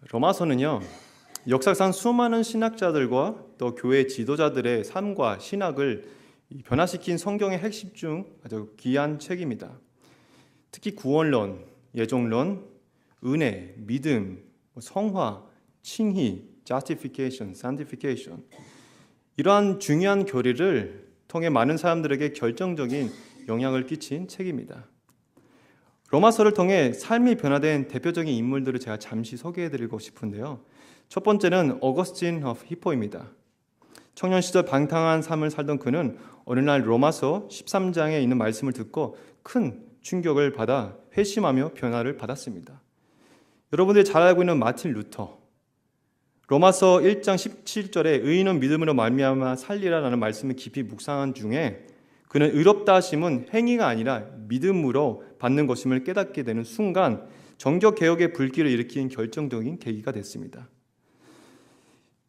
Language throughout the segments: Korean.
로마서는요, 역사상 수많은 신학자들과 또 교회 지도자들의 삶과 신학을 변화시킨 성경의 핵심 중 아주 귀한 책입니다. 특히 구원론, 예정론, 은혜, 믿음, 성화, 칭의, justification, sanctification 이러한 중요한 교리를 통해 많은 사람들에게 결정적인 영향을 끼친 책입니다. 로마서를 통해 삶이 변화된 대표적인 인물들을 제가 잠시 소개해드리고 싶은데요. 첫 번째는 어거스틴 오브 히포입니다. 청년 시절 방탕한 삶을 살던 그는 어느 날 로마서 13장에 있는 말씀을 듣고 큰 충격을 받아 회심하며 변화를 받았습니다. 여러분들이 잘 알고 있는 마틴 루터, 로마서 1장 17절에 의인은 믿음으로 말미암아 살리라라는 말씀을 깊이 묵상한 중에 그는 의롭다 하심은 행위가 아니라 믿음으로 받는 것임을 깨닫게 되는 순간 정교개혁의 불길을 일으킨 결정적인 계기가 됐습니다.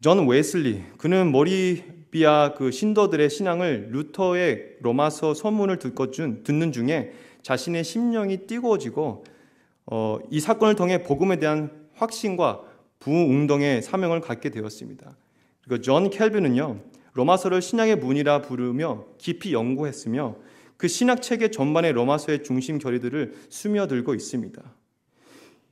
존 웨슬리, 그는 모리비아 신도들의 신앙을 루터의 로마서 서문을 듣는 중에 자신의 심령이 뜨거워지고 이 사건을 통해 복음에 대한 확신과 부흥운동의 사명을 갖게 되었습니다. 그리고 존 켈빈은요, 로마서를 신약의 문이라 부르며 깊이 연구했으며 그 신학체계 전반의 로마서의 중심 교리들을 스며들고 있습니다.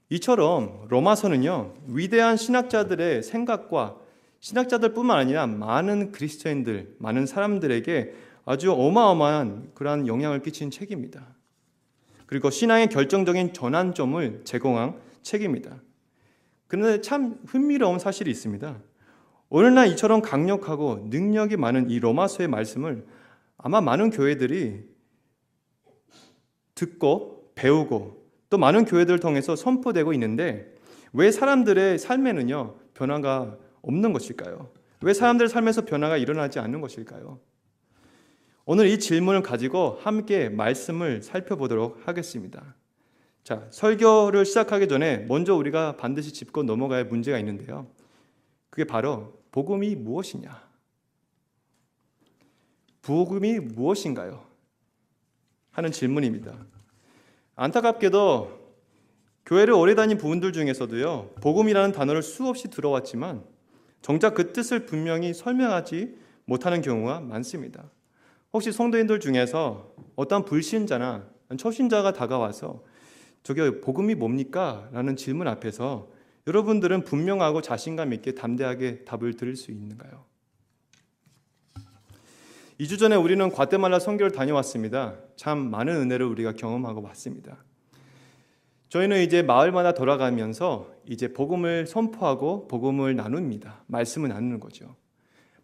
이처럼 로마서는요, 위대한 신학자들의 생각과 신학자들뿐만 아니라 많은 그리스도인들, 많은 사람들에게 아주 어마어마한 그러한 영향을 끼친 책입니다. 그리고 신앙의 결정적인 전환점을 제공한 책입니다. 그런데 참 흥미로운 사실이 있습니다. 오늘날 이처럼 강력하고 능력이 많은 이 로마서의 말씀을 아마 많은 교회들이 듣고 배우고 또 많은 교회들을 통해서 선포되고 있는데 왜 사람들의 삶에는요 변화가 없는 것일까요? 왜 사람들의 삶에서 변화가 일어나지 않는 것일까요? 오늘 이 질문을 가지고 함께 말씀을 살펴보도록 하겠습니다. 자, 설교를 시작하기 전에 먼저 우리가 반드시 짚고 넘어갈 문제가 있는데요. 그게 바로 복음이 무엇이냐? 복음이 무엇인가요? 하는 질문입니다. 안타깝게도 교회를 오래 다닌 부분들 중에서도요, 복음이라는 단어를 수없이 들어왔지만 정작 그 뜻을 분명히 설명하지 못하는 경우가 많습니다. 혹시 성도인들 중에서 어떤 불신자나 초신자가 다가와서 저게 복음이 뭡니까? 라는 질문 앞에서 여러분들은 분명하고 자신감 있게 담대하게 답을 드릴 수 있는가요? 2주 전에 우리는 과테말라 선교를 다녀왔습니다. 참 많은 은혜를 우리가 경험하고 왔습니다. 저희는 이제 마을마다 돌아가면서 이제 복음을 선포하고 복음을 나눕니다. 말씀을 나누는 거죠.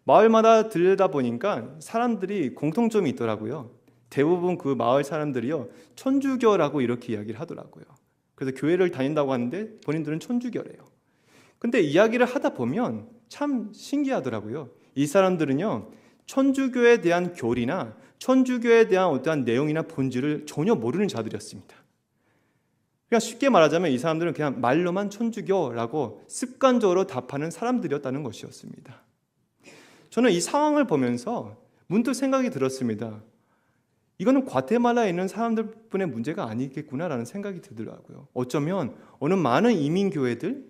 마을마다 들다 보니까 사람들이 공통점이 있더라고요. 대부분 그 마을 사람들이요, 천주교라고 이렇게 이야기를 하더라고요. 그래서 교회를 다닌다고 하는데 본인들은 천주교래요. 근데 이야기를 하다 보면 참 신기하더라고요. 이 사람들은요, 천주교에 대한 교리나 천주교에 대한 어떠한 내용이나 본질을 전혀 모르는 자들이었습니다. 그냥 쉽게 말하자면 이 사람들은 그냥 말로만 천주교라고 습관적으로 답하는 사람들이었다는 것이었습니다. 저는 이 상황을 보면서 문득 생각이 들었습니다. 이거는 과테말라에 있는 사람들뿐의 문제가 아니겠구나라는 생각이 들더라고요. 어쩌면 어느 많은 이민교회들,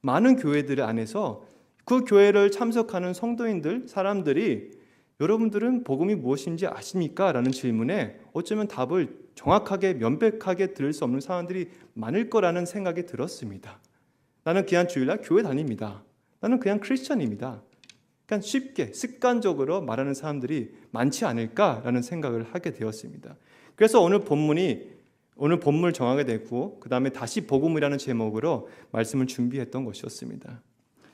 많은 교회들 안에서 그 교회를 참석하는 성도인들, 사람들이 여러분들은 복음이 무엇인지 아십니까? 라는 질문에 어쩌면 답을 정확하게 명백하게 들을 수 없는 사람들이 많을 거라는 생각이 들었습니다. 나는 그냥 주일날 교회 다닙니다. 나는 그냥 크리스천입니다. 그냥 쉽게 습관적으로 말하는 사람들이 많지 않을까라는 생각을 하게 되었습니다. 그래서 오늘 본문을 정하게 됐고 그 다음에 다시 복음이라는 제목으로 말씀을 준비했던 것이었습니다.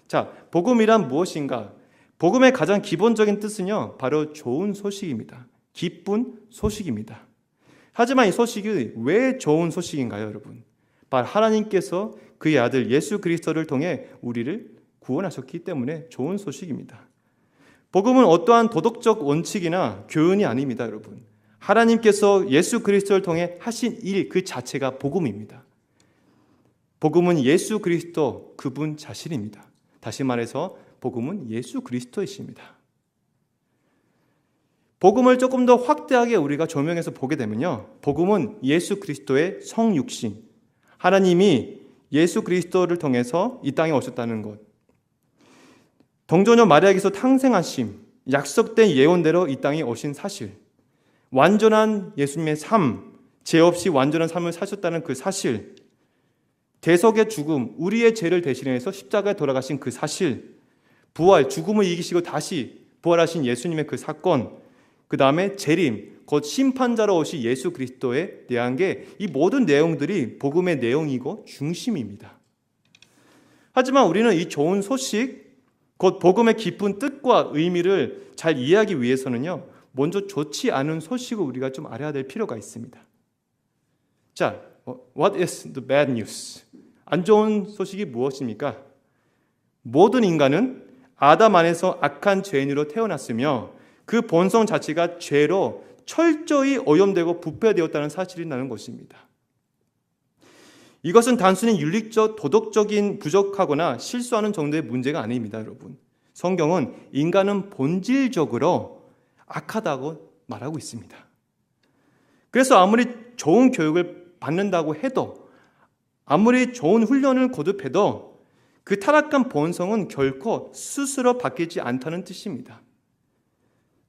자, 복음이란 무엇인가? 복음의 가장 기본적인 뜻은요, 바로 좋은 소식입니다. 기쁜 소식입니다. 하지만 이 소식이 왜 좋은 소식인가요, 여러분? 바로 하나님께서 그의 아들 예수 그리스도를 통해 우리를 구원하셨기 때문에 좋은 소식입니다. 복음은 어떠한 도덕적 원칙이나 교훈이 아닙니다, 여러분. 하나님께서 예수 그리스도를 통해 하신 일 그 자체가 복음입니다. 복음은 예수 그리스도 그분 자신입니다. 다시 말해서 복음은 예수 그리스도이십니다. 복음을 조금 더 확대하게 우리가 조명해서 보게 되면요, 복음은 예수 그리스도의 성육신, 하나님이 예수 그리스도를 통해서 이 땅에 오셨다는 것, 동정녀 마리아에게서 탄생하심, 약속된 예언대로 이 땅에 오신 사실, 완전한 예수님의 삶, 죄 없이 완전한 삶을 사셨다는 그 사실, 대속의 죽음, 우리의 죄를 대신해서 십자가에 돌아가신 그 사실, 부활, 죽음을 이기시고 다시 부활하신 예수님의 그 사건, 그 다음에 재림, 곧 심판자로 오신 예수 그리스도에 대한 게 이 모든 내용들이 복음의 내용이고 중심입니다. 하지만 우리는 이 좋은 소식, 곧 복음의 깊은 뜻과 의미를 잘 이해하기 위해서는요, 먼저 좋지 않은 소식을 우리가 좀 알아야 될 필요가 있습니다. 자, what is the bad news? 안 좋은 소식이 무엇입니까? 모든 인간은 아담 안에서 악한 죄인으로 태어났으며 그 본성 자체가 죄로 철저히 오염되고 부패되었다는 사실이라는 것입니다. 이것은 단순히 윤리적, 도덕적인 부족하거나 실수하는 정도의 문제가 아닙니다, 여러분. 성경은 인간은 본질적으로 악하다고 말하고 있습니다. 그래서 아무리 좋은 교육을 받는다고 해도, 아무리 좋은 훈련을 거듭해도 그 타락한 본성은 결코 스스로 바뀌지 않다는 뜻입니다.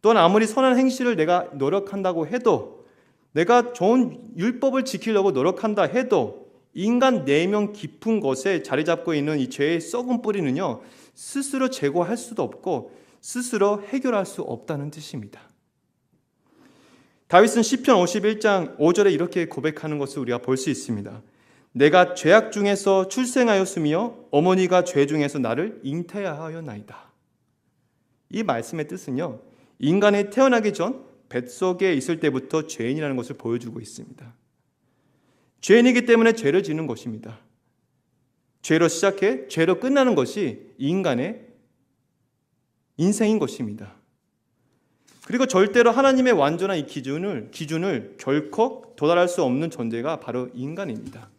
또한 아무리 선한 행실을 내가 노력한다고 해도, 내가 좋은 율법을 지키려고 노력한다 해도 인간 내면 깊은 곳에 자리 잡고 있는 이 죄의 썩은 뿌리는요, 스스로 제거할 수도 없고 스스로 해결할 수 없다는 뜻입니다. 다윗은 시편 51장 5절에 이렇게 고백하는 것을 우리가 볼 수 있습니다. 내가 죄악 중에서 출생하였으며 어머니가 죄 중에서 나를 잉태하였나이다. 이 말씀의 뜻은요, 인간이 태어나기 전 뱃속에 있을 때부터 죄인이라는 것을 보여주고 있습니다. 죄인이기 때문에 죄를 지는 것입니다. 죄로 시작해 죄로 끝나는 것이 인간의 인생인 것입니다. 그리고 절대로 하나님의 완전한 이 기준을 결코 도달할 수 없는 존재가 바로 인간입니다.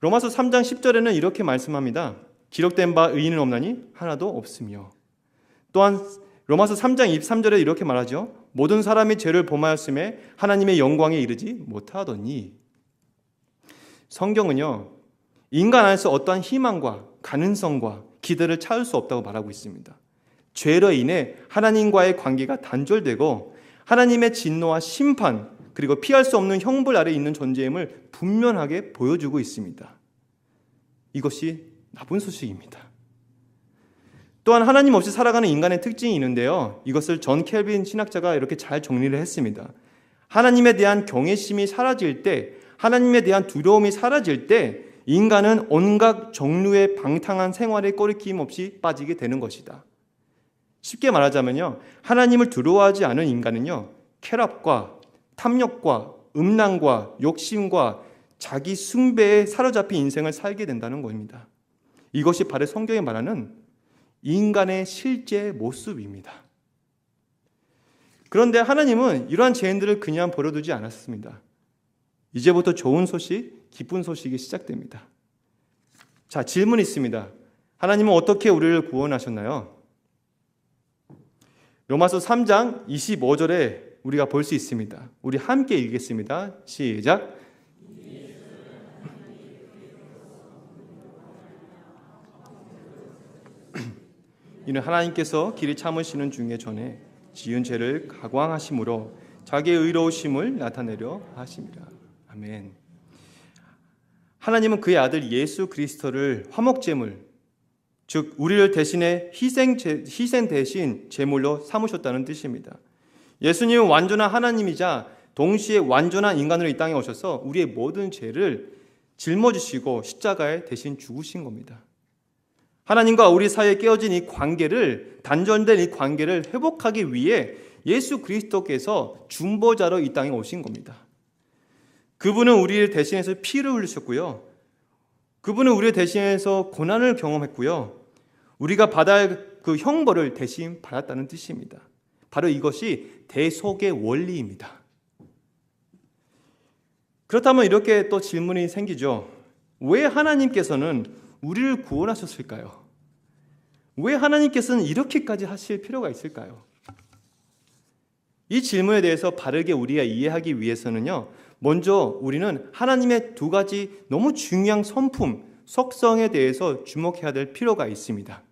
로마서 3장 10절에는 이렇게 말씀합니다. 기록된 바 의인은 없나니 하나도 없으며. 또한 로마서 3장 23절에 이렇게 말하죠. 모든 사람이 죄를 범하였음에 하나님의 영광에 이르지 못하더니. 성경은요, 인간 안에서 어떠한 희망과 가능성과 기대를 찾을 수 없다고 말하고 있습니다. 죄로 인해 하나님과의 관계가 단절되고 하나님의 진노와 심판, 그리고 피할 수 없는 형벌 아래에 있는 존재임을 분명하게 보여주고 있습니다. 이것이 나쁜 소식입니다. 또한 하나님 없이 살아가는 인간의 특징이 있는데요, 이것을 존 켈빈 신학자가 이렇게 잘 정리를 했습니다. 하나님에 대한 경외심이 사라질 때, 하나님에 대한 두려움이 사라질 때 인간은 온갖 종류의 방탕한 생활에 꺼리낌 없이 빠지게 되는 것이다. 쉽게 말하자면요, 하나님을 두려워하지 않은 인간은요, 쾌락과 탐욕과 음란과 욕심과 자기 숭배에 사로잡힌 인생을 살게 된다는 겁니다. 이것이 바로 성경이 말하는 인간의 실제 모습입니다. 그런데 하나님은 이러한 죄인들을 그냥 버려두지 않았습니다. 이제부터 좋은 소식, 기쁜 소식이 시작됩니다. 자, 질문이 있습니다. 하나님은 어떻게 우리를 구원하셨나요? 로마서 3장 25절에 우리가 볼 수 있습니다. 우리 함께 읽겠습니다. 시작. 이는 하나님께서 길이 참으시는 중에 전에 지은 죄를 가광하심으로 자기의 의로우심을 나타내려 하심이라. 아멘. 하나님은 그의 아들 예수 그리스도를 화목제물, 즉 우리를 대신해 희생 대신 제물로 삼으셨다는 뜻입니다. 예수님은 완전한 하나님이자 동시에 완전한 인간으로 이 땅에 오셔서 우리의 모든 죄를 짊어지시고 십자가에 대신 죽으신 겁니다. 하나님과 우리 사이에 깨어진 이 관계를, 단절된 이 관계를 회복하기 위해 예수 그리스도께서 중보자로 이 땅에 오신 겁니다. 그분은 우리를 대신해서 피를 흘리셨고요. 그분은 우리를 대신해서 고난을 경험했고요. 우리가 받아야 할 그 형벌을 대신 받았다는 뜻입니다. 바로 이것이 대속의 원리입니다. 그렇다면 이렇게 또 질문이 생기죠. 왜 하나님께서는 우리를 구원하셨을까요? 왜 하나님께서는 이렇게까지 하실 필요가 있을까요? 이 질문에 대해서 바르게 우리가 이해하기 위해서는요, 먼저 우리는 하나님의 두 가지 너무 중요한 성품, 속성에 대해서 주목해야 될 필요가 있습니다.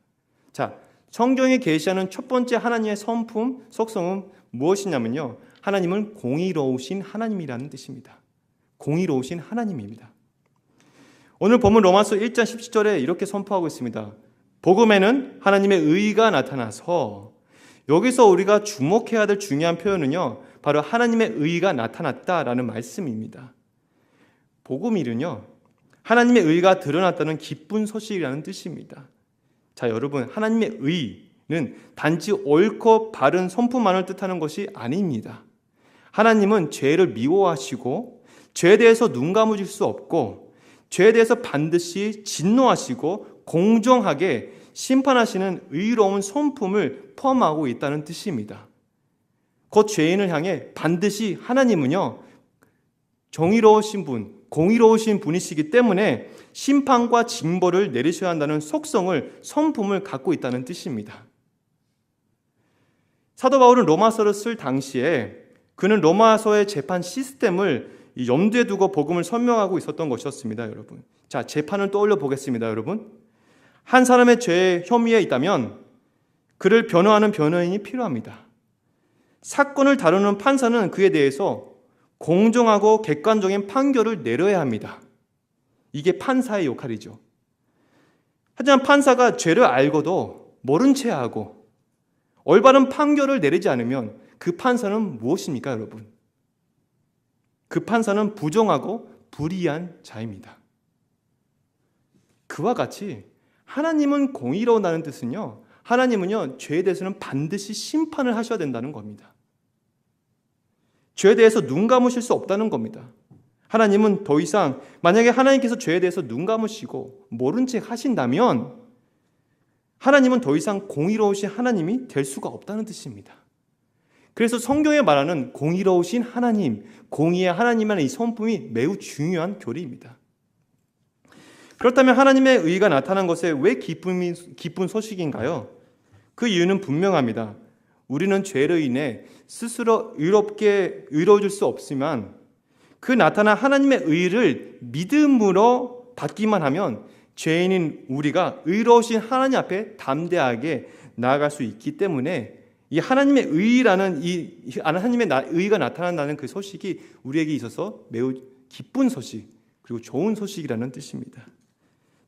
자, 성경에 계시하는 첫 번째 하나님의 성품, 속성은 무엇이냐면요, 하나님은 공의로우신 하나님이라는 뜻입니다. 공의로우신 하나님입니다. 오늘 본문 로마서 1장 17절에 이렇게 선포하고 있습니다. 복음에는 하나님의 의가 나타나서, 여기서 우리가 주목해야 될 중요한 표현은요, 바로 하나님의 의가 나타났다라는 말씀입니다. 복음일은요, 하나님의 의가 드러났다는 기쁜 소식이라는 뜻입니다. 자, 여러분, 하나님의 의는 단지 옳고 바른 성품만을 뜻하는 것이 아닙니다. 하나님은 죄를 미워하시고 죄에 대해서 눈 감으실 수 없고 죄에 대해서 반드시 진노하시고 공정하게 심판하시는 의로운 성품을 포함하고 있다는 뜻입니다. 그 죄인을 향해 반드시 하나님은요, 정의로우신 분, 공의로우신 분이시기 때문에 심판과 징벌을 내리셔야 한다는 속성을, 성품을 갖고 있다는 뜻입니다. 사도 바울은 로마서를 쓸 당시에 그는 로마서의 재판 시스템을 염두에 두고 복음을 설명하고 있었던 것이었습니다, 여러분. 자, 재판을 떠올려 보겠습니다, 여러분. 한 사람의 죄의 혐의에 있다면 그를 변호하는 변호인이 필요합니다. 사건을 다루는 판사는 그에 대해서 공정하고 객관적인 판결을 내려야 합니다. 이게 판사의 역할이죠. 하지만 판사가 죄를 알고도 모른 채 하고 올바른 판결을 내리지 않으면 그 판사는 무엇입니까, 여러분? 그 판사는 부정하고 불의한 자입니다. 그와 같이 하나님은 공의로운다는 뜻은요, 하나님은요, 죄에 대해서는 반드시 심판을 하셔야 된다는 겁니다. 죄에 대해서 눈 감으실 수 없다는 겁니다. 하나님은 더 이상, 만약에 하나님께서 죄에 대해서 눈 감으시고 모른 척 하신다면 하나님은 더 이상 공의로우신 하나님이 될 수가 없다는 뜻입니다. 그래서 성경에 말하는 공의로우신 하나님, 공의의 하나님이라는 이 성품이 매우 중요한 교리입니다. 그렇다면 하나님의 의가 나타난 것에 왜 기쁜 소식인가요? 그 이유는 분명합니다. 우리는 죄로 인해 스스로 의로워질 수 없지만 그 나타난 하나님의 의를 믿음으로 받기만 하면 죄인인 우리가 의로우신 하나님 앞에 담대하게 나아갈 수 있기 때문에 이 하나님의 의라는 하나님의 의가 나타난다는 그 소식이 우리에게 있어서 매우 기쁜 소식, 그리고 좋은 소식이라는 뜻입니다.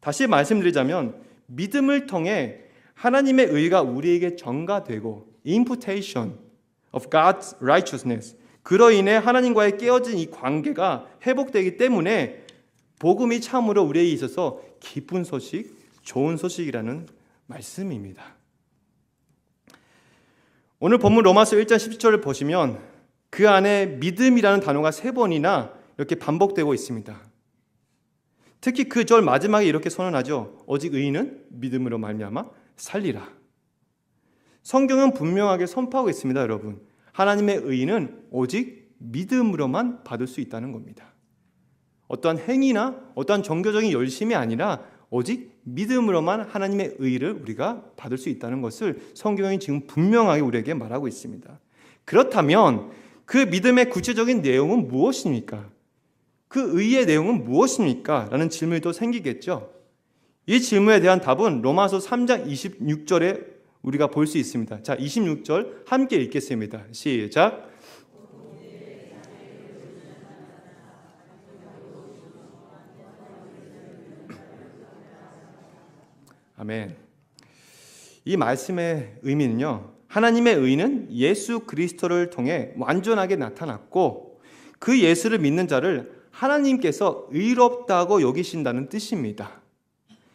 다시 말씀드리자면 믿음을 통해 하나님의 의가 우리에게 전가되고 imputation of God's righteousness, 그로 인해 하나님과의 깨어진 이 관계가 회복되기 때문에 복음이 참으로 우리에게 있어서 기쁜 소식, 좋은 소식이라는 말씀입니다. 오늘 본문 로마서 1장 17절을 보시면 그 안에 믿음이라는 단어가 3번이나 이렇게 반복되고 있습니다. 특히 그 절 마지막에 이렇게 선언하죠. 오직 의인은 믿음으로 말미암아 살리라. 성경은 분명하게 선포하고 있습니다, 여러분. 하나님의 의인은 오직 믿음으로만 받을 수 있다는 겁니다. 어떠한 행위나 어떠한 종교적인 열심이 아니라 오직 믿음으로만 하나님의 의를 우리가 받을 수 있다는 것을 성경이 지금 분명하게 우리에게 말하고 있습니다. 그렇다면 그 믿음의 구체적인 내용은 무엇입니까? 그 의의 내용은 무엇입니까? 라는 질문이 또 생기겠죠. 이 질문에 대한 답은 로마서 3장 26절에 우리가 볼 수 있습니다. 자, 26절 함께 읽겠습니다. 시작. 아멘. 이 말씀의 의미는요, 하나님의 의는 예수 그리스도를 통해 완전하게 나타났고 그 예수를 믿는 자를 하나님께서 의롭다고 여기신다는 뜻입니다.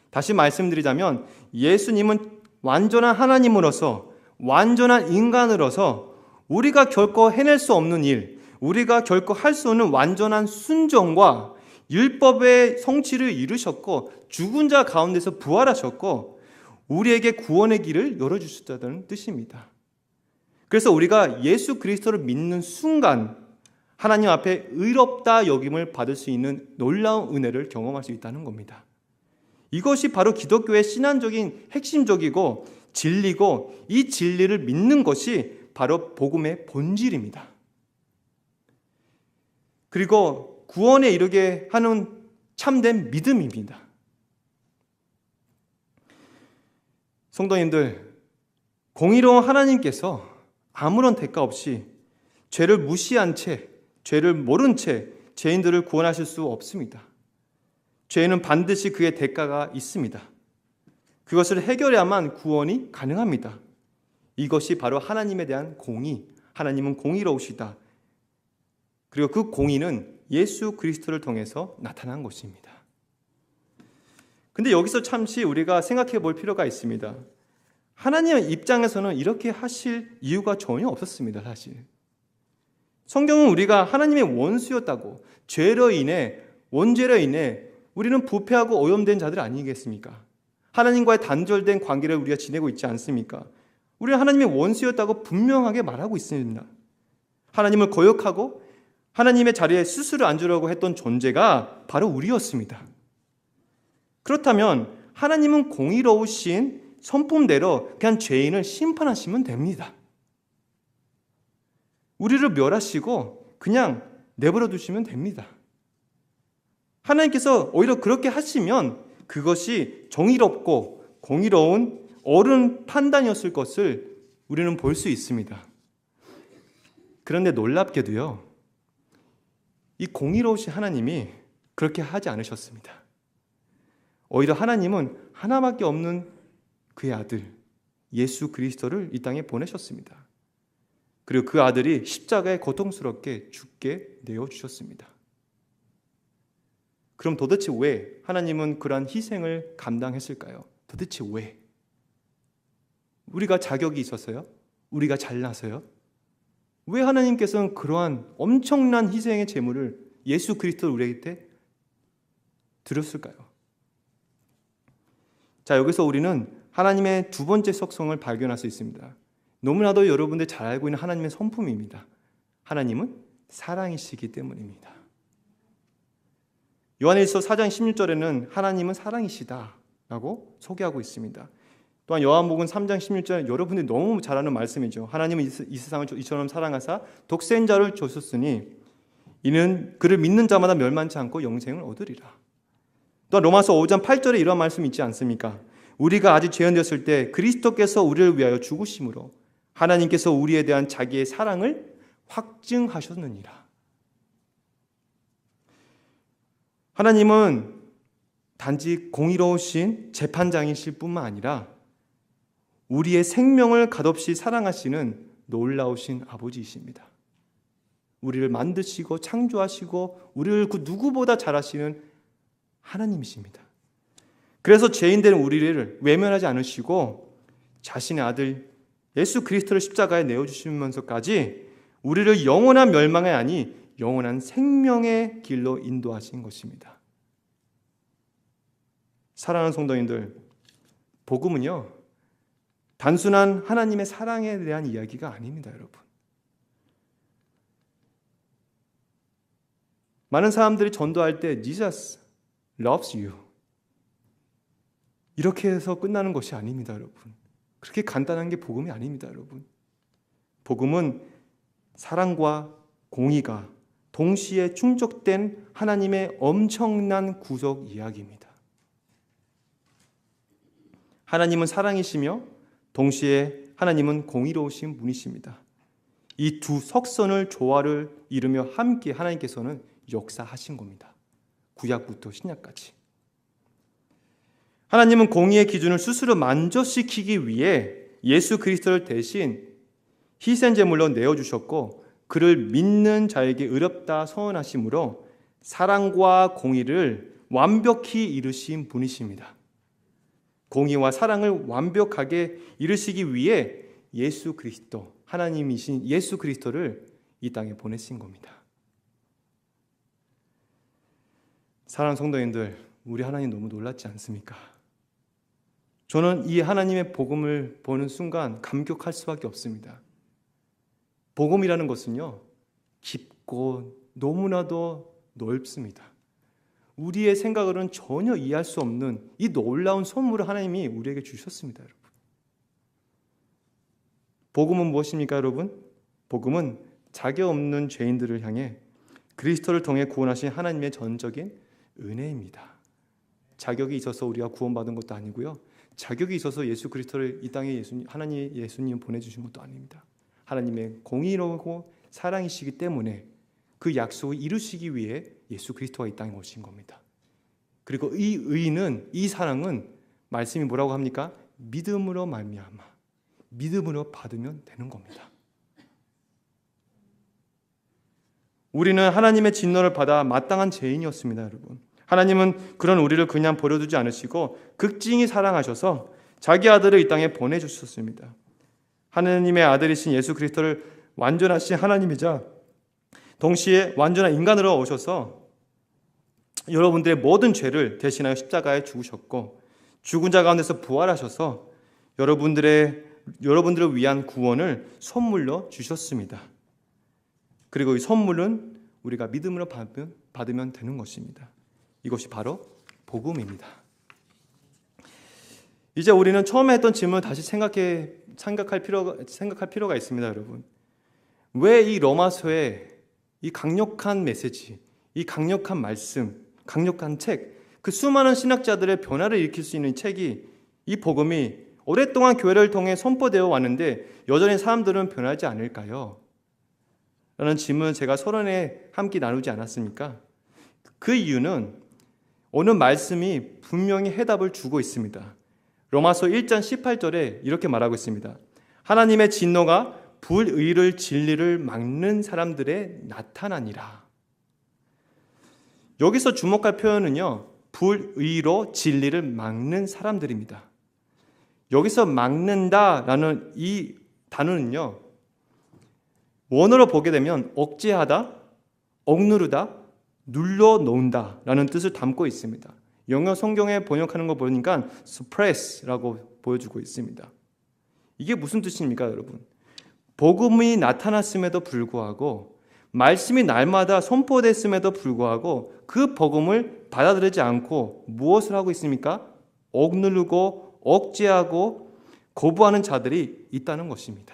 다시 말씀드리자면 예수님은 완전한 하나님으로서, 완전한 인간으로서 우리가 결코 해낼 수 없는 일, 우리가 결코 할 수 없는 완전한 순종과 율법의 성취를 이루셨고 죽은 자 가운데서 부활하셨고 우리에게 구원의 길을 열어주셨다는 뜻입니다. 그래서 우리가 예수 그리스도를 믿는 순간 하나님 앞에 의롭다 여김을 받을 수 있는 놀라운 은혜를 경험할 수 있다는 겁니다. 이것이 바로 기독교의 신앙적인 핵심적이고 진리고 이 진리를 믿는 것이 바로 복음의 본질입니다. 그리고 구원에 이르게 하는 참된 믿음입니다. 성도님들, 공의로운 하나님께서 아무런 대가 없이 죄를 무시한 채, 죄를 모른 채 죄인들을 구원하실 수 없습니다. 죄는 반드시 그의 대가가 있습니다. 그것을 해결해야만 구원이 가능합니다. 이것이 바로 하나님에 대한 공의, 하나님은 공의로우시다. 그리고 그 공의는 예수 그리스도를 통해서 나타난 것입니다. 근데 여기서 잠시 우리가 생각해 볼 필요가 있습니다. 하나님의 입장에서는 이렇게 하실 이유가 전혀 없었습니다, 사실. 성경은 우리가 하나님의 원수였다고, 죄로 인해, 원죄로 인해 우리는 부패하고 오염된 자들 아니겠습니까? 하나님과의 단절된 관계를 우리가 지내고 있지 않습니까? 우리는 하나님의 원수였다고 분명하게 말하고 있습니다. 하나님을 거역하고 하나님의 자리에 스스로 앉으려고 했던 존재가 바로 우리였습니다. 그렇다면 하나님은 공의로우신 성품대로 그냥 죄인을 심판하시면 됩니다. 우리를 멸하시고 그냥 내버려 두시면 됩니다. 하나님께서 오히려 그렇게 하시면 그것이 정의롭고 공의로운 옳은 판단이었을 것을 우리는 볼 수 있습니다. 그런데 놀랍게도요, 이 공의로우신 하나님이 그렇게 하지 않으셨습니다. 오히려 하나님은 하나밖에 없는 그의 아들 예수 그리스도를 이 땅에 보내셨습니다. 그리고 그 아들이 십자가에 고통스럽게 죽게 내어주셨습니다. 그럼 도대체 왜 하나님은 그러한 희생을 감당했을까요? 도대체 왜? 우리가 자격이 있어서요? 우리가 잘나서요? 왜 하나님께서는 그러한 엄청난 희생의 제물을 예수 그리스도를 우리에게 드렸을까요? 자, 여기서 우리는 하나님의 두 번째 속성을 발견할 수 있습니다. 너무나도 여러분들 잘 알고 있는 하나님의 성품입니다. 하나님은 사랑이시기 때문입니다. 요한일서 4장 16절에는 하나님은 사랑이시다라고 소개하고 있습니다. 또한 요한복음 3장 16절, 여러분들이 너무 잘 아는 말씀이죠. 하나님은 이 세상을 이처럼 사랑하사 독생자를 주셨으니 이는 그를 믿는 자마다 멸망치 않고 영생을 얻으리라. 또한 로마서 5장 8절에 이런 말씀이 있지 않습니까? 우리가 아직 죄인되었을 때 그리스도께서 우리를 위하여 죽으심으로 하나님께서 우리에 대한 자기의 사랑을 확증하셨느니라. 하나님은 단지 공의로우신 재판장이실 뿐만 아니라 우리의 생명을 값없이 사랑하시는 놀라우신 아버지이십니다. 우리를 만드시고 창조하시고 우리를 그 누구보다 잘하시는 하나님이십니다. 그래서 죄인된 우리를 외면하지 않으시고 자신의 아들 예수 그리스도를 십자가에 내어주시면서까지 우리를 영원한 멸망이 아니 영원한 생명의 길로 인도하신 것입니다. 사랑하는 성도님들, 복음은요, 단순한 하나님의 사랑에 대한 이야기가 아닙니다, 여러분. 많은 사람들이 전도할 때 Jesus loves you 이렇게 해서 끝나는 것이 아닙니다, 여러분. 그렇게 간단한 게 복음이 아닙니다, 여러분. 복음은 사랑과 공의가 동시에 충족된 하나님의 엄청난 구속 이야기입니다. 하나님은 사랑이시며 동시에 하나님은 공의로우신 분이십니다. 이 두 석선을 조화를 이루며 함께 하나님께서는 역사하신 겁니다. 구약부터 신약까지. 하나님은 공의의 기준을 스스로 만족시키기 위해 예수 그리스도를 대신 희생제물로 내어주셨고 그를 믿는 자에게 의롭다 선언하심으로 사랑과 공의를 완벽히 이루신 분이십니다. 공의와 사랑을 완벽하게 이루시기 위해 예수 그리스도, 하나님이신 예수 그리스도를 이 땅에 보내신 겁니다. 사랑하는 성도님들, 우리 하나님 너무 놀랐지 않습니까? 저는 이 하나님의 복음을 보는 순간 감격할 수밖에 없습니다. 복음이라는 것은요, 깊고 너무나도 넓습니다. 우리의 생각으로는 전혀 이해할 수 없는 이 놀라운 선물을 하나님이 우리에게 주셨습니다, 여러분. 복음은 무엇입니까, 여러분? 복음은 자격 없는 죄인들을 향해 그리스도를 통해 구원하신 하나님의 전적인 은혜입니다. 자격이 있어서 우리가 구원받은 것도 아니고요. 자격이 있어서 예수 그리스도를 이 땅에 하나님 예수님 보내주신 것도 아닙니다. 하나님의 공의로고 사랑이시기 때문에 그 약속을 이루시기 위해 예수 그리스도가 이 땅에 오신 겁니다. 그리고 이 의는, 이 사랑은 말씀이 뭐라고 합니까? 믿음으로 말미암아, 믿음으로 받으면 되는 겁니다. 우리는 하나님의 진노를 받아 마땅한 죄인이었습니다, 여러분. 하나님은 그런 우리를 그냥 버려두지 않으시고 극진히 사랑하셔서 자기 아들을 이 땅에 보내주셨습니다. 하나님의 아들이신 예수 그리스도를 완전하신 하나님이자 동시에 완전한 인간으로 오셔서 여러분들의 모든 죄를 대신하여 십자가에 죽으셨고 죽은 자 가운데서 부활하셔서 여러분들을 위한 구원을 선물로 주셨습니다. 그리고 이 선물은 우리가 믿음으로 받으면 되는 것입니다. 이것이 바로 복음입니다. 이제 우리는 처음에 했던 질문을 다시 생각할 필요가 있습니다, 여러분. 왜 이 로마서의 이 강력한 메시지, 이 강력한 말씀, 강력한 책, 그 수많은 신학자들의 변화를 일으킬 수 있는 책이, 이 복음이 오랫동안 교회를 통해 선포되어 왔는데 여전히 사람들은 변하지 않을까요? 라는 질문을 제가 서론에 함께 나누지 않았습니까? 그 이유는 오늘 말씀이 분명히 해답을 주고 있습니다. 로마서 1장 18절에 이렇게 말하고 있습니다. 하나님의 진노가 불의를 진리를 막는 사람들에 나타나니라. 여기서 주목할 표현은요, 불의로 진리를 막는 사람들입니다. 여기서 막는다라는 이 단어는요, 원어로 보게 되면 억제하다, 억누르다, 눌러놓는다 라는 뜻을 담고 있습니다. 영어 성경에 번역하는 거 보니까 suppress라고 보여주고 있습니다. 이게 무슨 뜻입니까, 여러분? 복음이 나타났음에도 불구하고, 말씀이 날마다 선포됐음에도 불구하고 그 복음을 받아들이지 않고 무엇을 하고 있습니까? 억누르고 억제하고 거부하는 자들이 있다는 것입니다.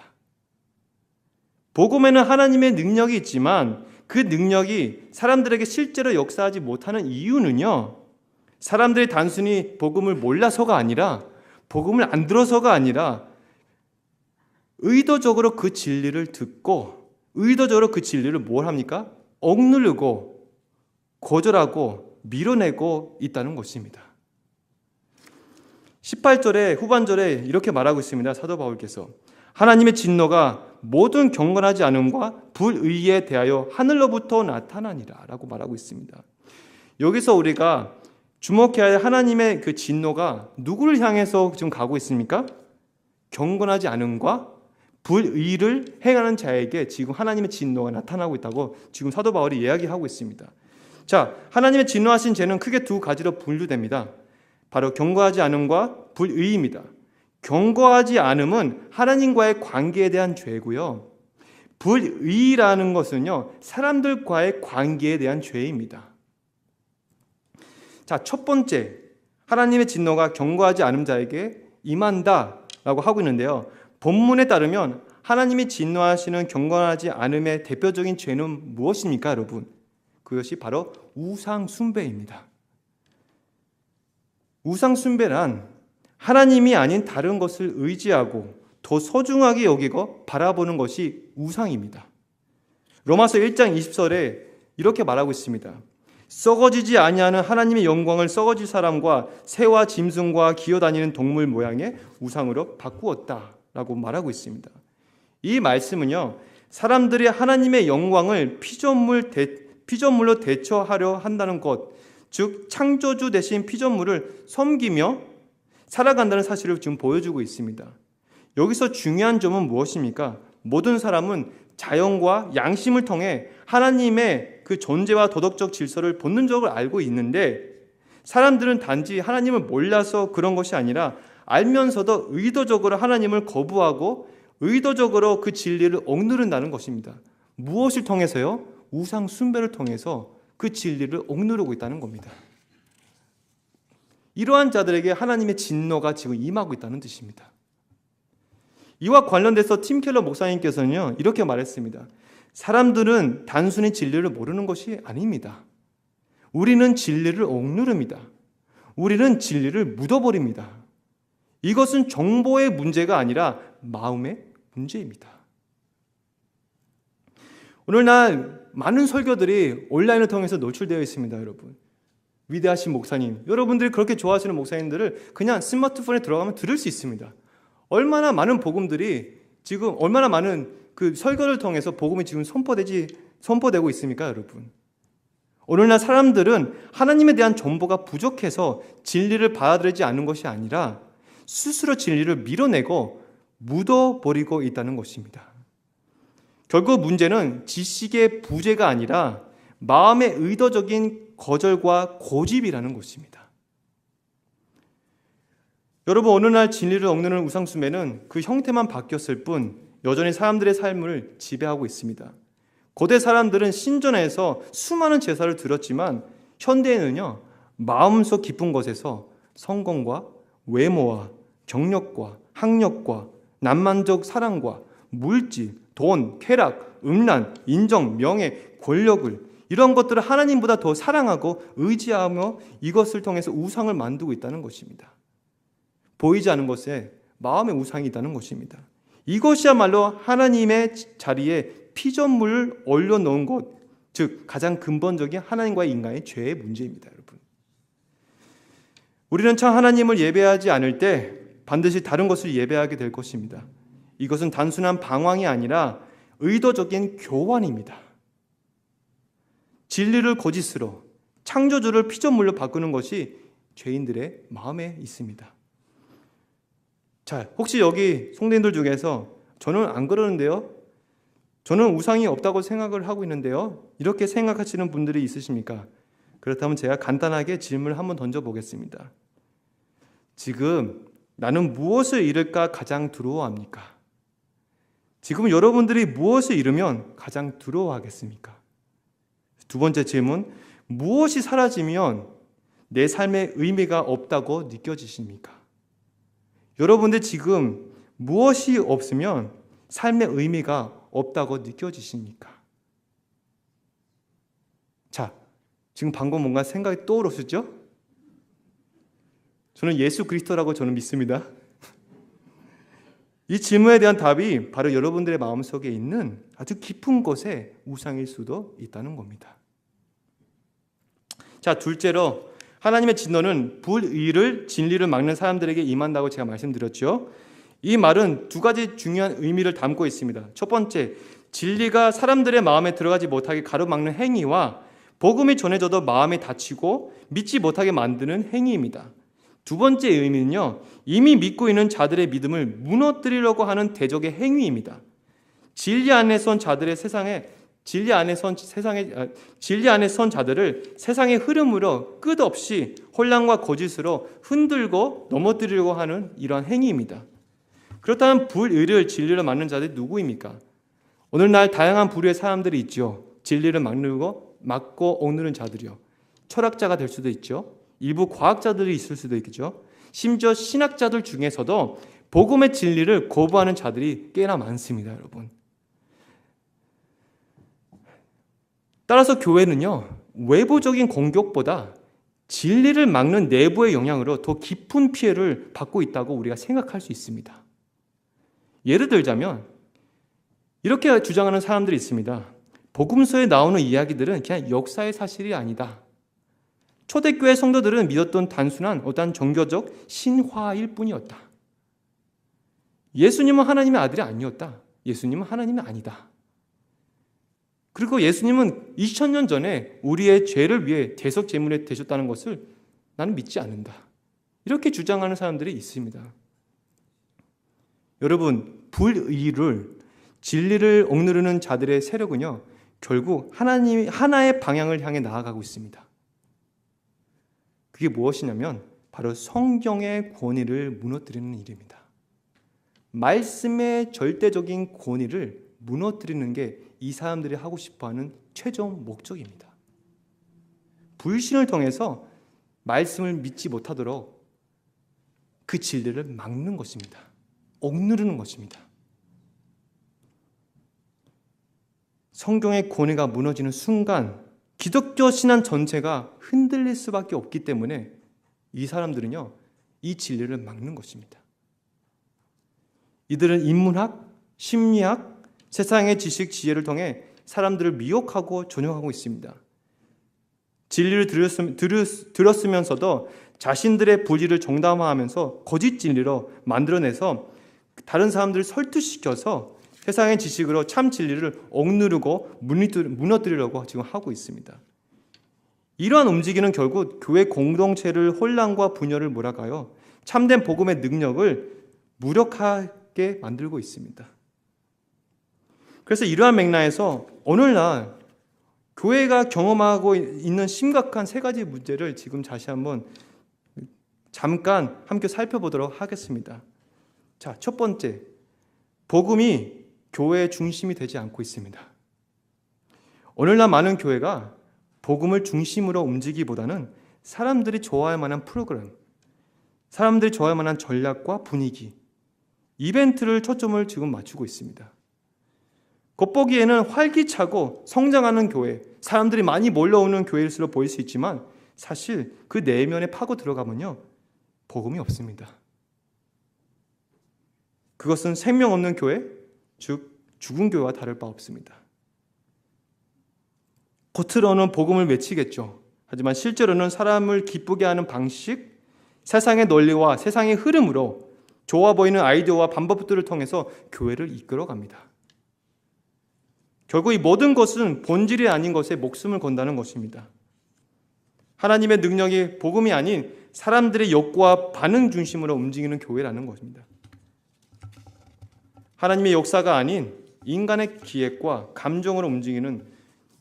복음에는 하나님의 능력이 있지만 그 능력이 사람들에게 실제로 역사하지 못하는 이유는요, 사람들이 단순히 복음을 몰라서가 아니라, 복음을 안 들어서가 아니라 의도적으로 그 진리를 듣고 의도적으로 그 진리를 뭘 합니까? 억누르고 거절하고 밀어내고 있다는 것입니다. 18절에 후반절에 이렇게 말하고 있습니다. 사도 바울께서 하나님의 진노가 모든 경건하지 않음과 불의에 대하여 하늘로부터 나타나니라 라고 말하고 있습니다. 여기서 우리가 주목해야 할 하나님의 그 진노가 누구를 향해서 지금 가고 있습니까? 경건하지 않음과 불의를 행하는 자에게 지금 하나님의 진노가 나타나고 있다고 지금 사도 바울이 이야기하고 있습니다. 자, 하나님의 진노하신 죄는 크게 두 가지로 분류됩니다. 바로 경건하지 않음과 불의입니다. 경건하지 않음은 하나님과의 관계에 대한 죄고요. 불의라는 것은요, 사람들과의 관계에 대한 죄입니다. 자, 첫 번째, 하나님의 진노가 경건하지 않은 자에게 임한다라고 하고 있는데요. 본문에 따르면 하나님이 진노하시는 경건하지 않음의 대표적인 죄는 무엇입니까, 여러분? 그것이 바로 우상 숭배입니다. 우상 숭배란 하나님이 아닌 다른 것을 의지하고 더 소중하게 여기고 바라보는 것이 우상입니다. 로마서 1장 20절에 이렇게 말하고 있습니다. 썩어지지 아니하는 하나님의 영광을 썩어질 사람과 새와 짐승과 기어다니는 동물 모양의 우상으로 바꾸었다라고 말하고 있습니다. 이 말씀은요, 사람들이 하나님의 영광을 피조물로 대처하려 한다는 것, 즉 창조주 대신 피조물을 섬기며 살아간다는 사실을 지금 보여주고 있습니다. 여기서 중요한 점은 무엇입니까? 모든 사람은 자연과 양심을 통해 하나님의 그 존재와 도덕적 질서를 본능적으로 알고 있는데, 사람들은 단지 하나님을 몰라서 그런 것이 아니라 알면서도 의도적으로 하나님을 거부하고 의도적으로 그 진리를 억누른다는 것입니다. 무엇을 통해서요? 우상 숭배를 통해서 그 진리를 억누르고 있다는 겁니다. 이러한 자들에게 하나님의 진노가 지금 임하고 있다는 뜻입니다. 이와 관련돼서 팀 켈러 목사님께서는요, 이렇게 말했습니다. 사람들은 단순히 진리를 모르는 것이 아닙니다. 우리는 진리를 억누릅니다. 우리는 진리를 묻어버립니다. 이것은 정보의 문제가 아니라 마음의 문제입니다. 오늘날 많은 설교들이 온라인을 통해서 노출되어 있습니다, 여러분. 위대하신 목사님, 여러분들이 그렇게 좋아하시는 목사님들을 그냥 스마트폰에 들어가면 들을 수 있습니다. 얼마나 많은 복음들이 지금 얼마나 많은 그 설교를 통해서 복음이 지금 선포되고 있습니까, 여러분? 오늘날 사람들은 하나님에 대한 정보가 부족해서 진리를 받아들이지 않는 것이 아니라 스스로 진리를 밀어내고 묻어버리고 있다는 것입니다. 결국 문제는 지식의 부재가 아니라 마음의 의도적인 거절과 고집이라는 것입니다. 여러분, 어느 날 진리를 억누르는 우상숭배는 그 형태만 바뀌었을 뿐 여전히 사람들의 삶을 지배하고 있습니다. 고대 사람들은 신전에서 수많은 제사를 드렸지만 현대에는요, 마음속 깊은 곳에서 성공과 외모와 경력과 학력과 낭만적 사랑과 물질, 돈, 쾌락, 음란, 인정, 명예, 권력을 이런 것들을 하나님보다 더 사랑하고 의지하며 이것을 통해서 우상을 만들고 있다는 것입니다. 보이지 않는 것에 마음의 우상이 있다는 것입니다. 이것이야말로 하나님의 자리에 피조물을 올려놓은 것, 즉 가장 근본적인 하나님과 인간의 죄의 문제입니다, 여러분. 우리는 참 하나님을 예배하지 않을 때 반드시 다른 것을 예배하게 될 것입니다. 이것은 단순한 방황이 아니라 의도적인 교환입니다. 진리를 거짓으로, 창조주를 피조물로 바꾸는 것이 죄인들의 마음에 있습니다. 자, 혹시 여기 성도님들 중에서 저는 안 그러는데요? 저는 우상이 없다고 생각을 하고 있는데요? 이렇게 생각하시는 분들이 있으십니까? 그렇다면 제가 간단하게 질문을 한번 던져보겠습니다. 지금 나는 무엇을 잃을까 가장 두려워합니까? 지금 여러분들이 무엇을 잃으면 가장 두려워하겠습니까? 두 번째 질문, 무엇이 사라지면 내 삶의 의미가 없다고 느껴지십니까? 여러분들 지금 무엇이 없으면 삶의 의미가 없다고 느껴지십니까? 자, 지금 방금 뭔가 생각이 떠오르시죠? 저는 예수 그리스도라고 저는 믿습니다. 이 질문에 대한 답이 바로 여러분들의 마음속에 있는 아주 깊은 곳에 우상일 수도 있다는 겁니다. 자, 둘째로 하나님의 진노는 불의를 진리를 막는 사람들에게 임한다고 제가 말씀드렸죠. 이 말은 두 가지 중요한 의미를 담고 있습니다. 첫 번째, 진리가 사람들의 마음에 들어가지 못하게 가로막는 행위와 복음이 전해져도 마음에 닫히고 믿지 못하게 만드는 행위입니다. 두 번째 의미는요, 이미 믿고 있는 자들의 믿음을 무너뜨리려고 하는 대적의 행위입니다. 진리 안에 선 자들을 세상의 흐름으로 끝없이 혼란과 거짓으로 흔들고 넘어뜨리려고 하는 이러한 행위입니다. 그렇다면 불의를 진리로 막는 자들이 누구입니까? 오늘날 다양한 부류의 사람들이 있죠. 진리를 막고 억누르는 자들이요. 철학자가 될 수도 있죠. 일부 과학자들이 있을 수도 있겠죠. 심지어 신학자들 중에서도 복음의 진리를 거부하는 자들이 꽤나 많습니다, 여러분. 따라서 교회는요, 외부적인 공격보다 진리를 막는 내부의 영향으로 더 깊은 피해를 받고 있다고 우리가 생각할 수 있습니다. 예를 들자면 이렇게 주장하는 사람들이 있습니다. 복음서에 나오는 이야기들은 그냥 역사의 사실이 아니다. 초대교회 성도들은 믿었던 단순한 어떤 종교적 신화일 뿐이었다. 예수님은 하나님의 아들이 아니었다. 예수님은 하나님이 아니다. 그리고 예수님은 2000년 전에 우리의 죄를 위해 대속 제물에 되셨다는 것을 나는 믿지 않는다. 이렇게 주장하는 사람들이 있습니다. 여러분, 불의를, 진리를 억누르는 자들의 세력은요, 결국 하나의 방향을 향해 나아가고 있습니다. 그게 무엇이냐면 바로 성경의 권위를 무너뜨리는 일입니다. 말씀의 절대적인 권위를 무너뜨리는 게 이 사람들이 하고 싶어하는 최종 목적입니다. 불신을 통해서 말씀을 믿지 못하도록 그 진리를 막는 것입니다. 억누르는 것입니다. 성경의 권위가 무너지는 순간 기독교 신앙 전체가 흔들릴 수밖에 없기 때문에 이 사람들은요, 이 진리를 막는 것입니다. 이들은 인문학, 심리학, 세상의 지식, 지혜를 통해 사람들을 미혹하고 전용하고 있습니다. 진리를 들었으면서도 자신들의 불의를 정당화하면서 거짓 진리로 만들어내서 다른 사람들을 설득시켜서 세상의 지식으로 참 진리를 억누르고 무너뜨리려고 지금 하고 있습니다. 이러한 움직임은 결국 교회 공동체를 혼란과 분열을 몰아가요. 참된 복음의 능력을 무력하게 만들고 있습니다. 그래서 이러한 맥락에서 오늘날 교회가 경험하고 있는 심각한 세 가지 문제를 지금 다시 한번 잠깐 함께 살펴보도록 하겠습니다. 자, 첫 번째, 복음이 교회의 중심이 되지 않고 있습니다. 오늘날 많은 교회가 복음을 중심으로 움직이기보다는 사람들이 좋아할 만한 프로그램, 사람들이 좋아할 만한 전략과 분위기, 이벤트를 초점을 지금 맞추고 있습니다. 겉보기에는 활기차고 성장하는 교회, 사람들이 많이 몰려오는 교회일수록 보일 수 있지만 사실 그 내면에 파고 들어가면요, 복음이 없습니다. 그것은 생명 없는 교회, 즉 죽은 교회와 다를 바 없습니다. 겉으로는 복음을 외치겠죠. 하지만 실제로는 사람을 기쁘게 하는 방식, 세상의 논리와 세상의 흐름으로 좋아 보이는 아이디어와 방법들을 통해서 교회를 이끌어갑니다. 결국 이 모든 것은 본질이 아닌 것에 목숨을 건다는 것입니다. 하나님의 능력이 복음이 아닌 사람들의 욕구와 반응 중심으로 움직이는 교회라는 것입니다. 하나님의 역사가 아닌 인간의 기획과 감정으로 움직이는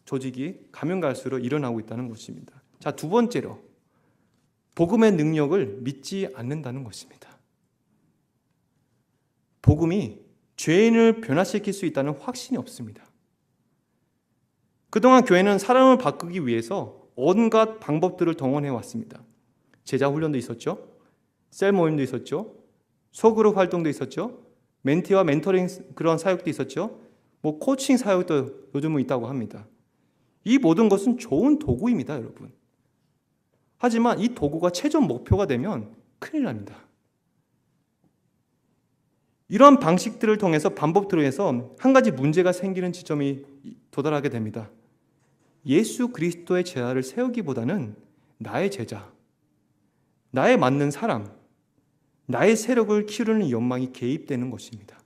조직이 가면 갈수록 일어나고 있다는 것입니다. 자, 두 번째로 복음의 능력을 믿지 않는다는 것입니다. 복음이 죄인을 변화시킬 수 있다는 확신이 없습니다. 그동안 교회는 사람을 바꾸기 위해서 온갖 방법들을 동원해 왔습니다. 제자 훈련도 있었죠. 셀 모임도 있었죠. 소그룹 활동도 있었죠. 멘티와 멘토링 그런 사역도 있었죠. 코칭 사역도 요즘은 있다고 합니다. 이 모든 것은 좋은 도구입니다, 여러분. 하지만 이 도구가 최종 목표가 되면 큰일 납니다. 이러한 방식들을 통해서 방법들을 해서 한 가지 문제가 생기는 지점이 도달하게 됩니다. 예수 그리스도의 제자를 세우기보다는 나의 제자, 나에 맞는 사람, 나의 세력을 키우는 욕망이 개입되는 것입니다.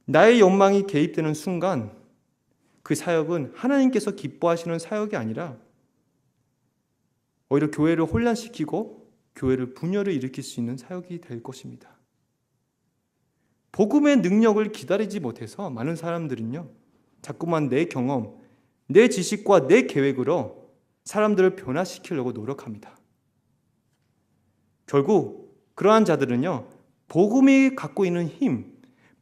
나의 욕망이 개입되는 순간 그 사역은 하나님께서 기뻐하시는 사역이 아니라 오히려 교회를 혼란시키고 교회를 분열을 일으킬 수 있는 사역이 될 것입니다. 복음의 능력을 기다리지 못해서 많은 사람들은요, 자꾸만 내 경험, 내 지식과 내 계획으로 사람들을 변화시키려고 노력합니다. 결국 그러한 자들은요, 복음이 갖고 있는 힘,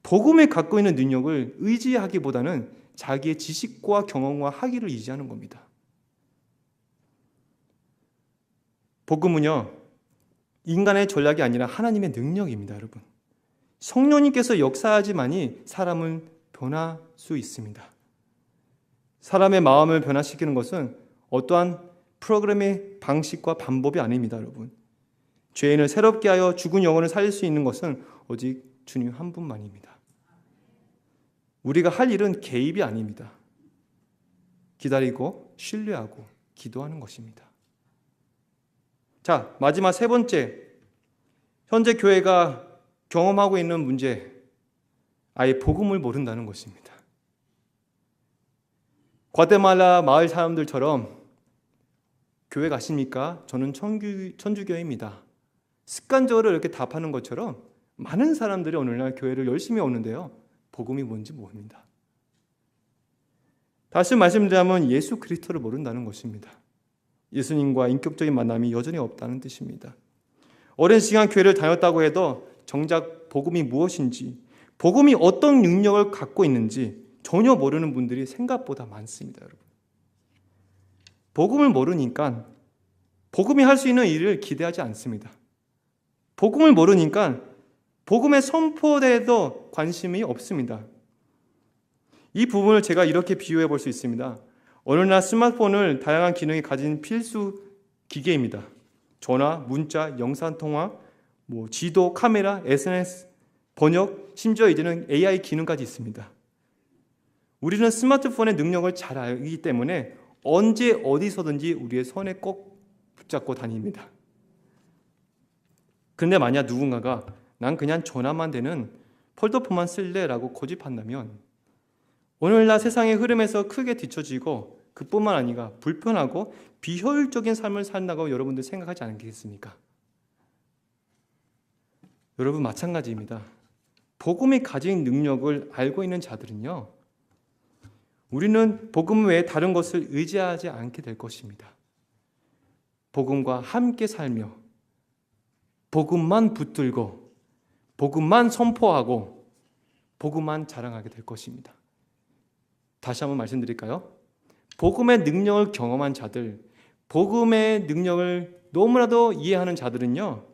복음이 갖고 있는 능력을 의지하기보다는 자기의 지식과 경험과 학위를 의지하는 겁니다. 복음은요, 인간의 전략이 아니라 하나님의 능력입니다, 여러분. 성령님께서 역사하지만이 사람을 변할 수 있습니다. 사람의 마음을 변화시키는 것은 어떠한 프로그램의 방식과 방법이 아닙니다, 여러분. 죄인을 새롭게 하여 죽은 영혼을 살릴 수 있는 것은 오직 주님 한 분만입니다. 우리가 할 일은 개입이 아닙니다. 기다리고 신뢰하고 기도하는 것입니다. 자, 마지막 세 번째, 현재 교회가 경험하고 있는 문제, 아예 복음을 모른다는 것입니다. 과테말라 마을 사람들처럼 교회 가십니까? 저는 천주교입니다. 습관적으로 이렇게 답하는 것처럼 많은 사람들이 오늘날 교회를 열심히 오는데요, 복음이 뭔지 모릅니다. 다시 말씀드리자면 예수 그리스도를 모른다는 것입니다. 예수님과 인격적인 만남이 여전히 없다는 뜻입니다. 오랜 시간 교회를 다녔다고 해도 정작 복음이 무엇인지, 복음이 어떤 능력을 갖고 있는지 전혀 모르는 분들이 생각보다 많습니다, 여러분. 복음을 모르니까 복음이 할 수 있는 일을 기대하지 않습니다. 복음을 모르니까 복음의 선포에도 관심이 없습니다. 이 부분을 제가 이렇게 비유해 볼 수 있습니다. 오늘날 스마트폰을 다양한 기능이 가진 필수 기계입니다. 전화, 문자, 영상통화, 지도, 카메라, SNS, 번역, 심지어 이제는 AI 기능까지 있습니다. 우리는 스마트폰의 능력을 잘 알기 때문에 언제 어디서든지 우리의 손에 꼭 붙잡고 다닙니다. 그런데 만약 누군가가 난 그냥 전화만 되는 폴더폰만 쓸래라고 고집한다면 오늘날 세상의 흐름에서 크게 뒤처지고 그뿐만 아니라 불편하고 비효율적인 삶을 산다고 여러분들 생각하지 않겠습니까? 여러분 마찬가지입니다. 복음이 가진 능력을 알고 있는 자들은요, 우리는 복음 외에 다른 것을 의지하지 않게 될 것입니다. 복음과 함께 살며 복음만 붙들고 복음만 선포하고 복음만 자랑하게 될 것입니다. 다시 한번 말씀드릴까요? 복음의 능력을 경험한 자들, 복음의 능력을 너무나도 이해하는 자들은요,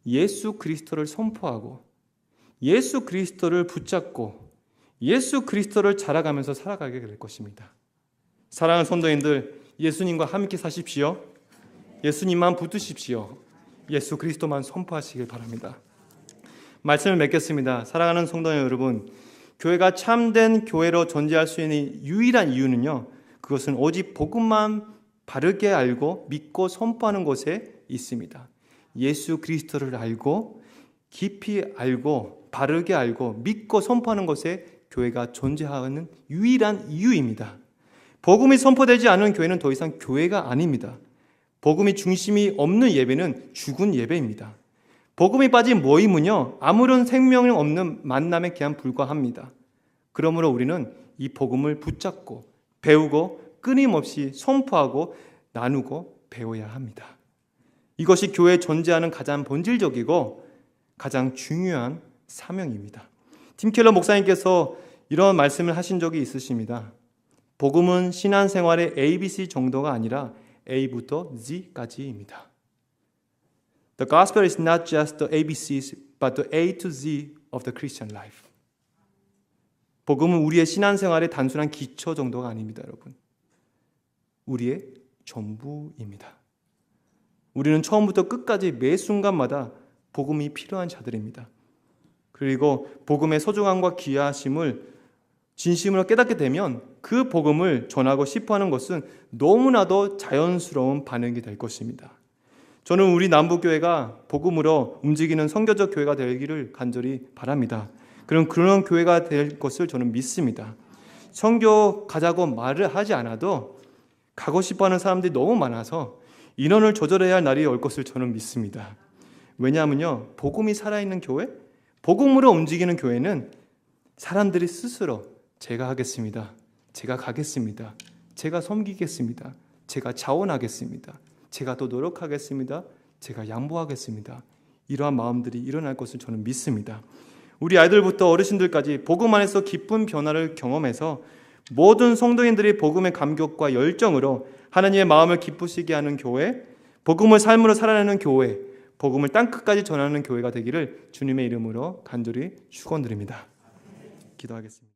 예수 그리스도를 선포하고 예수 그리스도를 붙잡고 예수 그리스도를 자라가면서 살아가게 될 것입니다. 사랑하는 성도님들, 예수님과 함께 사십시오. 예수님만 붙드십시오. 예수 그리스도만 선포하시길 바랍니다. 말씀을 맺겠습니다. 사랑하는 성도 여러분, 교회가 참된 교회로 존재할 수 있는 유일한 이유는요, 그것은 오직 복음만 바르게 알고 믿고 선포하는 것에 있습니다. 예수 그리스도를 알고 깊이 알고 바르게 알고 믿고 선포하는 것에 교회가 존재하는 유일한 이유입니다. 복음이 선포되지 않은 교회는 더 이상 교회가 아닙니다. 복음이 중심이 없는 예배는 죽은 예배입니다. 복음이 빠진 모임은요, 아무런 생명이 없는 만남에 그냥 불과합니다. 그러므로 우리는 이 복음을 붙잡고 배우고 끊임없이 선포하고 나누고 배워야 합니다. 이것이 교회에 존재하는 가장 본질적이고 가장 중요한 사명입니다. 팀 켈러 목사님께서 이런 말씀을 하신 적이 있으십니다. 복음은 신앙생활의 ABC 정도가 아니라 A부터 Z까지입니다. The gospel is not just the ABCs, but the A to Z of the Christian life. 복음은 우리의 신앙생활의 단순한 기초 정도가 아닙니다, 여러분. 우리의 전부입니다. 우리는 처음부터 끝까지 매 순간마다 복음이 필요한 자들입니다. 그리고 복음의 소중함과 귀하심을 진심으로 깨닫게 되면 그 복음을 전하고 싶어하는 것은 너무나도 자연스러운 반응이 될 것입니다. 저는 우리 남부교회가 복음으로 움직이는 선교적 교회가 되기를 간절히 바랍니다. 그런 교회가 될 것을 저는 믿습니다. 선교 가자고 말을 하지 않아도 가고 싶어하는 사람들이 너무 많아서 인원을 조절해야 할 날이 올 것을 저는 믿습니다. 왜냐하면요, 복음이 살아있는 교회, 복음으로 움직이는 교회는 사람들이 스스로 제가 하겠습니다, 제가 가겠습니다, 제가 섬기겠습니다, 제가 자원하겠습니다, 제가 더 노력하겠습니다, 제가 양보하겠습니다, 이러한 마음들이 일어날 것을 저는 믿습니다. 우리 아이들부터 어르신들까지 복음 안에서 기쁜 변화를 경험해서 모든 성도인들이 복음의 감격과 열정으로 하나님의 마음을 기쁘시게 하는 교회, 복음을 삶으로 살아내는 교회, 복음을 땅끝까지 전하는 교회가 되기를 주님의 이름으로 간절히 축원드립니다. 기도하겠습니다.